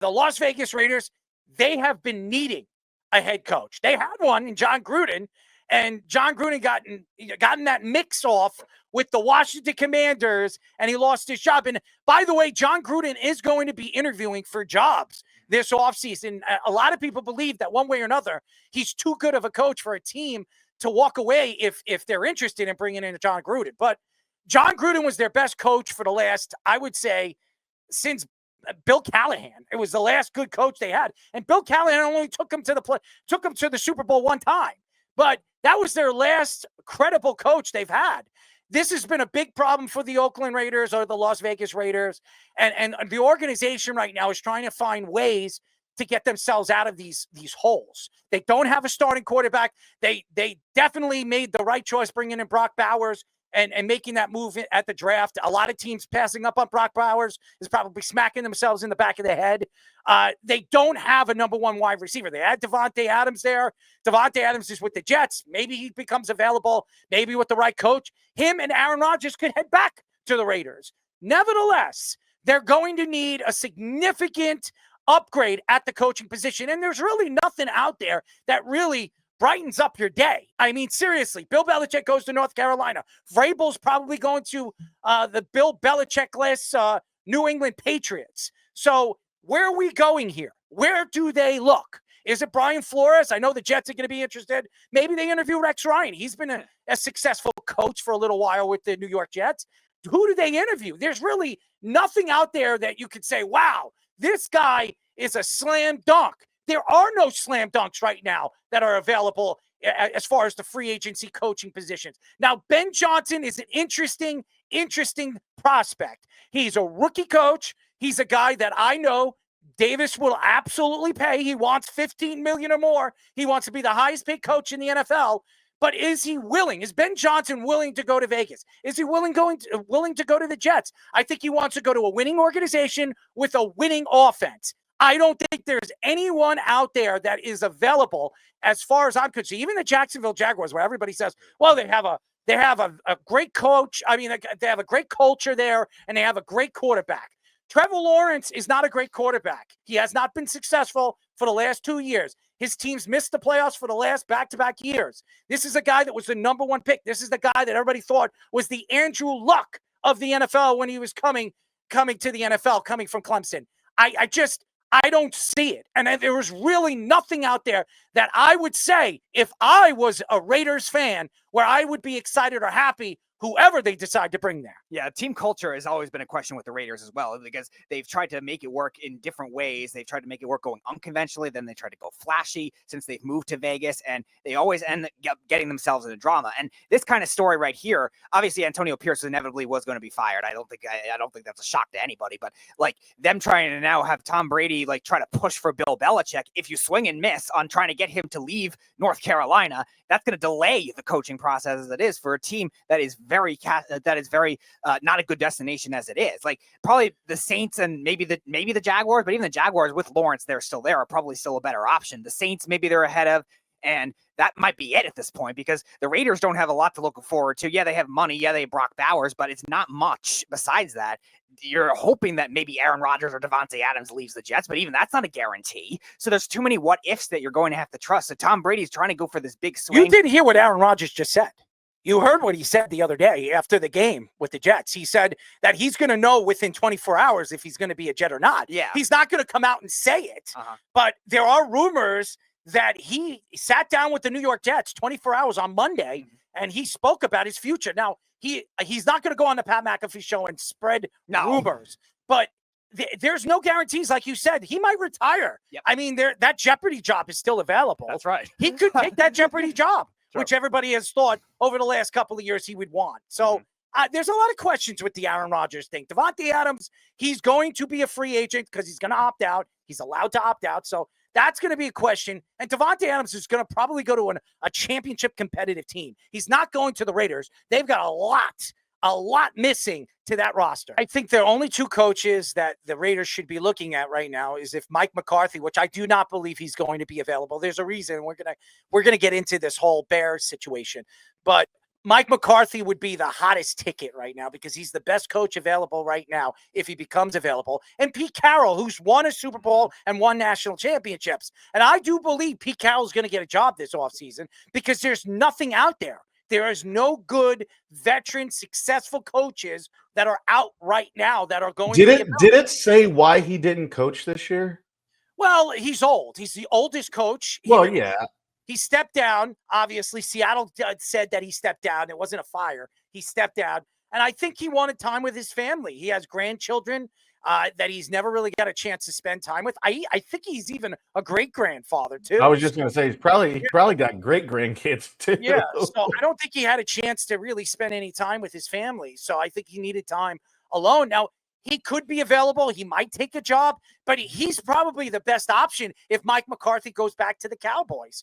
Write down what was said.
the Las Vegas Raiders, they have been needing a head coach. They had one in John Gruden, and John Gruden gotten that mix off with the Washington Commanders, and he lost his job. And by the way, John Gruden is going to be interviewing for jobs this offseason. A lot of people believe that one way or another, he's too good of a coach for a team to walk away if they're interested in bringing in John Gruden. But John Gruden was their best coach for the last, I would say, since Bill Callahan. It was the last good coach they had. And Bill Callahan only took them to the Super Bowl one time. But that was their last credible coach they've had. This has been a big problem for the Oakland Raiders or the Las Vegas Raiders. And the organization right now is trying to find ways to get themselves out of these holes. They don't have a starting quarterback. They definitely made the right choice bringing in Brock Bowers and making that move at the draft. A lot of teams passing up on Brock Bowers is probably smacking themselves in the back of the head. They don't have a number one wide receiver. They had Devontae Adams there. Devontae Adams is with the Jets. Maybe he becomes available, maybe with the right coach. Him and Aaron Rodgers could head back to the Raiders. Nevertheless, they're going to need a significant upgrade at the coaching position. And there's really nothing out there that really brightens up your day. I mean, seriously, Bill Belichick goes to North Carolina. Vrabel's probably going to the Bill Belichick-less New England Patriots. So where are we going here? Where do they look? Is it Brian Flores? I know the Jets are going to be interested. Maybe they interview Rex Ryan. He's been a successful coach for a little while with the New York Jets. Who do they interview? There's really nothing out there that you could say, wow, this guy is a slam dunk. There are no slam dunks right now that are available as far as the free agency coaching positions. Now, Ben Johnson is an interesting prospect. He's a rookie coach. He's a guy that I know Davis will absolutely pay. He wants $15 million or more. He wants to be the highest paid coach in the NFL. But is he willing? Is Ben Johnson willing to go to Vegas? Is he willing to go to the Jets? I think he wants to go to a winning organization with a winning offense. I don't think there's anyone out there that is available as far as I'm concerned. Even the Jacksonville Jaguars, where everybody says, well, they have a great coach. I mean, they have a great culture there, and they have a great quarterback. Trevor Lawrence is not a great quarterback. He has not been successful for the last 2 years. His team's missed the playoffs for the last back-to-back years. This is a guy that was the number one pick. This is the guy that everybody thought was the Andrew Luck of the NFL when he was coming to the NFL, coming from Clemson. I don't see it. And there was really nothing out there that I would say, if I was a Raiders fan, where I would be excited or happy whoever they decide to bring there. Yeah, team culture has always been a question with the Raiders as well, because they've tried to make it work in different ways. They've tried to make it work going unconventionally, then they tried to go flashy since they've moved to Vegas, and they always end up getting themselves in a drama. And this kind of story right here, obviously Antonio Pierce inevitably was going to be fired. I don't think that's a shock to anybody, but like them trying to now have Tom Brady like try to push for Bill Belichick, if you swing and miss on trying to get him to leave North Carolina, that's going to delay the coaching process as it is for a team that is very not a good destination as it is. Like probably the Saints and maybe the Jaguars, but even the Jaguars with Lawrence, they're still there, are probably still a better option. The Saints, maybe they're ahead of, and that might be it at this point, because the Raiders don't have a lot to look forward to. Yeah, they have money. Yeah, they have Brock Bowers, but it's not much besides that. You're hoping that maybe Aaron Rodgers or Devontae Adams leaves the Jets, but even that's not a guarantee. So there's too many what ifs that you're going to have to trust. So Tom Brady's trying to go for this big swing. You didn't hear what Aaron Rodgers just said. You heard what he said the other day after the game with the Jets. He said that he's going to know within 24 hours if he's going to be a Jet or not. Yeah. He's not going to come out and say it. But there are rumors that he sat down with the New York Jets 24 hours on Monday, and he spoke about his future. Now, he's not going to go on the Pat McAfee show and spread rumors. But there's no guarantees. Like you said, he might retire. Yep. I mean, that Jeopardy job is still available. That's right. He could take that Jeopardy job. Sure. Which everybody has thought over the last couple of years he would want. So there's a lot of questions with the Aaron Rodgers thing. Devontae Adams, he's going to be a free agent because he's going to opt out. He's allowed to opt out. So that's going to be a question. And Devontae Adams is going to probably go to a championship competitive team. He's not going to the Raiders. They've got a lot missing to that roster. I think there are only two coaches that the Raiders should be looking at right now is if Mike McCarthy, which I do not believe he's going to be available. There's a reason we're going to get into this whole Bears situation. But Mike McCarthy would be the hottest ticket right now because he's the best coach available right now if he becomes available. And Pete Carroll, who's won a Super Bowl and won national championships. And I do believe Pete Carroll's going to get a job this offseason because there's nothing out there. There is no good veteran, successful coaches that are out right now that are going to Did it say why he didn't coach this year? Well, he's old. He's the oldest coach. He stepped down. Obviously, Seattle said that he stepped down. It wasn't a fire. He stepped down. And I think he wanted time with his family. He has grandchildren that he's never really got a chance to spend time with. I think he's even a great-grandfather, too. I was just going to say, he probably got great-grandkids, too. Yeah, so I don't think he had a chance to really spend any time with his family. So I think he needed time alone. Now, he could be available. He might take a job, but he's probably the best option if Mike McCarthy goes back to the Cowboys.